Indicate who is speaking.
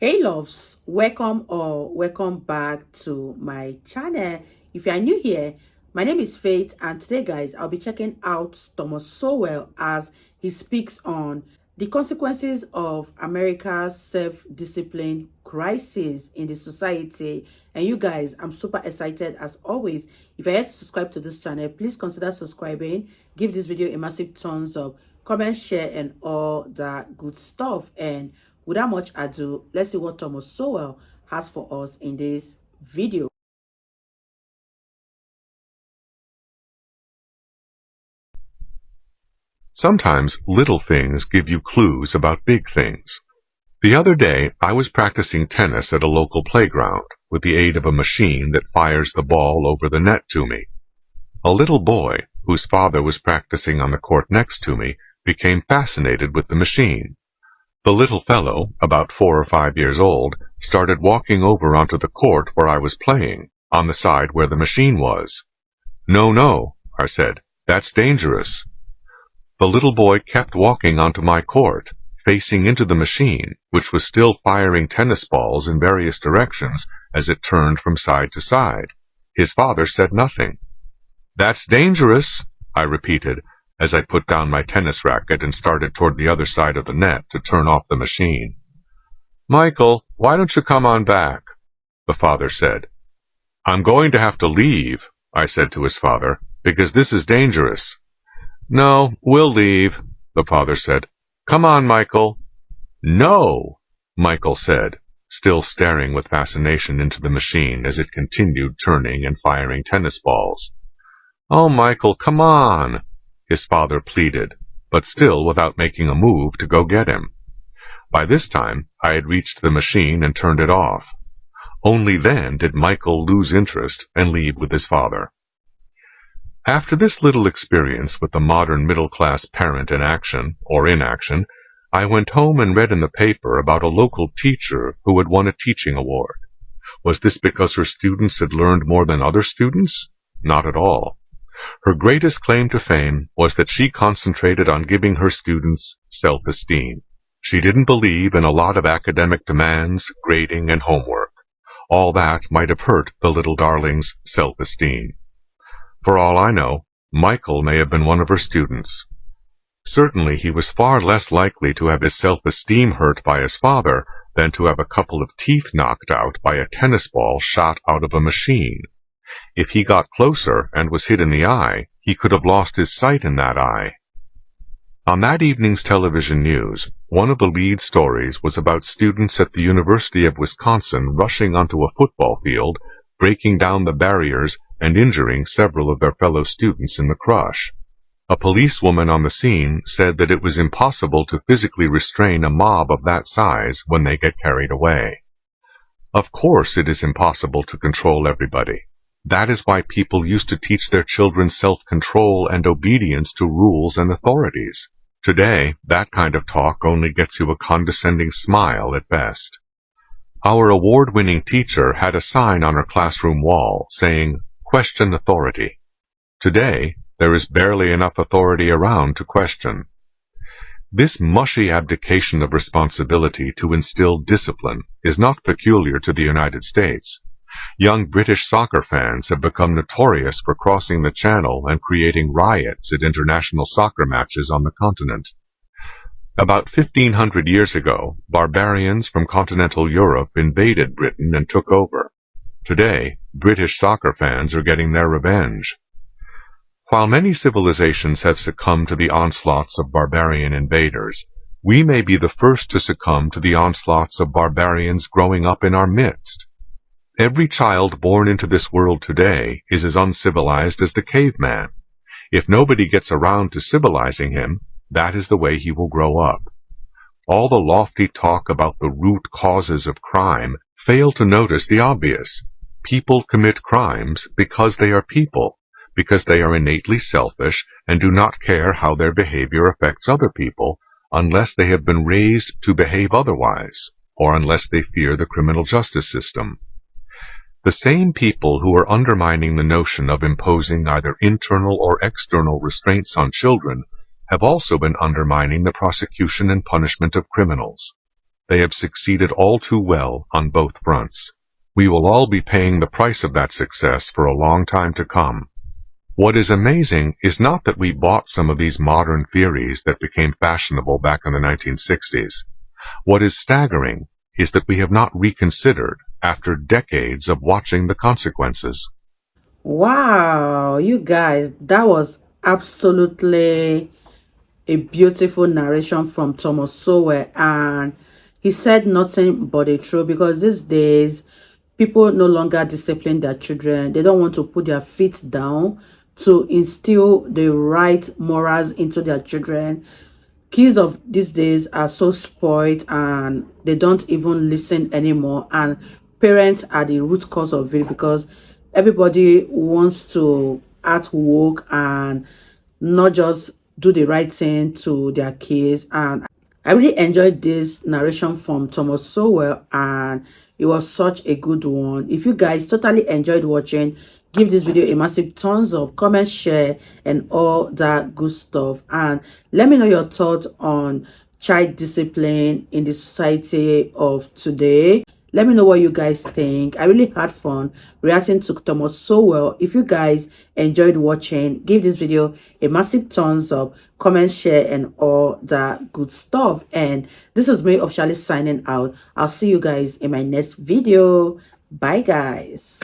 Speaker 1: Hey loves, welcome back to my channel. If you are new here, my name is Faith, and today guys I'll be checking out Thomas Sowell as he speaks on the consequences of America's self-discipline crisis in the society. And you guys, I'm super excited as always. If you're yet to subscribe to this channel, please consider subscribing, give this video a massive thumbs up, comment, share, and all that good stuff. And without much ado, let's see what Thomas Sowell has for us in this video.
Speaker 2: Sometimes little things give you clues about big things. The other day, I was practicing tennis at a local playground with the aid of a machine that fires the ball over the net to me. A little boy, whose father was practicing on the court next to me, became fascinated with the machine. The little fellow, about 4 or 5 years old, started walking over onto the court where I was playing, on the side where the machine was. "No, no," I said, "that's dangerous." The little boy kept walking onto my court, facing into the machine, which was still firing tennis balls in various directions as it turned from side to side. His father said nothing. "That's dangerous," I repeated, as I put down my tennis racket and started toward the other side of the net to turn off the machine. "Michael, why don't you come on back?" the father said. "I'm going to have to leave," I said to his father, "because this is dangerous." "No, we'll leave," the father said. "Come on, Michael." "No," Michael said, still staring with fascination into the machine as it continued turning and firing tennis balls. "Oh, Michael, come on," his father pleaded, but still without making a move to go get him. By this time, I had reached the machine and turned it off. Only then did Michael lose interest and leave with his father. After this little experience with the modern middle-class parent in action, or inaction, I went home and read in the paper about a local teacher who had won a teaching award. Was this because her students had learned more than other students? Not at all. Her greatest claim to fame was that she concentrated on giving her students self-esteem. She didn't believe in a lot of academic demands, grading, and homework. All that might have hurt the little darling's self-esteem. For all I know, Michael may have been one of her students. Certainly he was far less likely to have his self-esteem hurt by his father than to have a couple of teeth knocked out by a tennis ball shot out of a machine. If he got closer and was hit in the eye, he could have lost his sight in that eye. On that evening's television news, one of the lead stories was about students at the University of Wisconsin rushing onto a football field, breaking down the barriers and injuring several of their fellow students in the crush. A policewoman on the scene said that it was impossible to physically restrain a mob of that size when they get carried away. Of course it is impossible to control everybody. That is why people used to teach their children self-control and obedience to rules and authorities. Today, that kind of talk only gets you a condescending smile at best. Our award-winning teacher had a sign on her classroom wall saying, "Question authority." Today, there is barely enough authority around to question. This mushy abdication of responsibility to instill discipline is not peculiar to the United States. Young British soccer fans have become notorious for crossing the channel and creating riots at international soccer matches on the continent. About 1500 years ago, barbarians from continental Europe invaded Britain and took over. Today, British soccer fans are getting their revenge. While many civilizations have succumbed to the onslaughts of barbarian invaders, we may be the first to succumb to the onslaughts of barbarians growing up in our midst. Every child born into this world today is as uncivilized as the caveman. If nobody gets around to civilizing him, that is the way he will grow up. All the lofty talk about the root causes of crime fail to notice the obvious. People commit crimes because they are people, because they are innately selfish and do not care how their behavior affects other people unless they have been raised to behave otherwise, or unless they fear the criminal justice system. The same people who are undermining the notion of imposing either internal or external restraints on children have also been undermining the prosecution and punishment of criminals. they have succeeded all too well on both fronts. We will all be paying the price of that success for a long time to come. What is amazing is not that we bought some of these modern theories that became fashionable back in the 1960s. What is staggering is that we have not reconsidered after decades of watching the consequences.
Speaker 1: Wow, you guys, that was absolutely a beautiful narration from Thomas Sowell, and he said nothing but the truth, because these days people no longer discipline their children. They don't want to put their feet down to instill the right morals into their children. Kids of these days are so spoiled and they don't even listen anymore, and parents are the root cause of it, because everybody wants to act woke and not just do the right thing to their kids. And I really enjoyed this narration from Thomas Sowell, and it was such a good one. If you guys totally enjoyed watching, give this video a massive thumbs up, comment, share, and all that good stuff. And let me know your thoughts on child discipline in the society of today. Let me know what you guys think. I really had fun reacting to Thomas Sowell. If you guys enjoyed watching, give this video a massive thumbs up, comment, share, and all that good stuff. And this is me officially signing out. I'll see you guys in my next video. Bye, guys.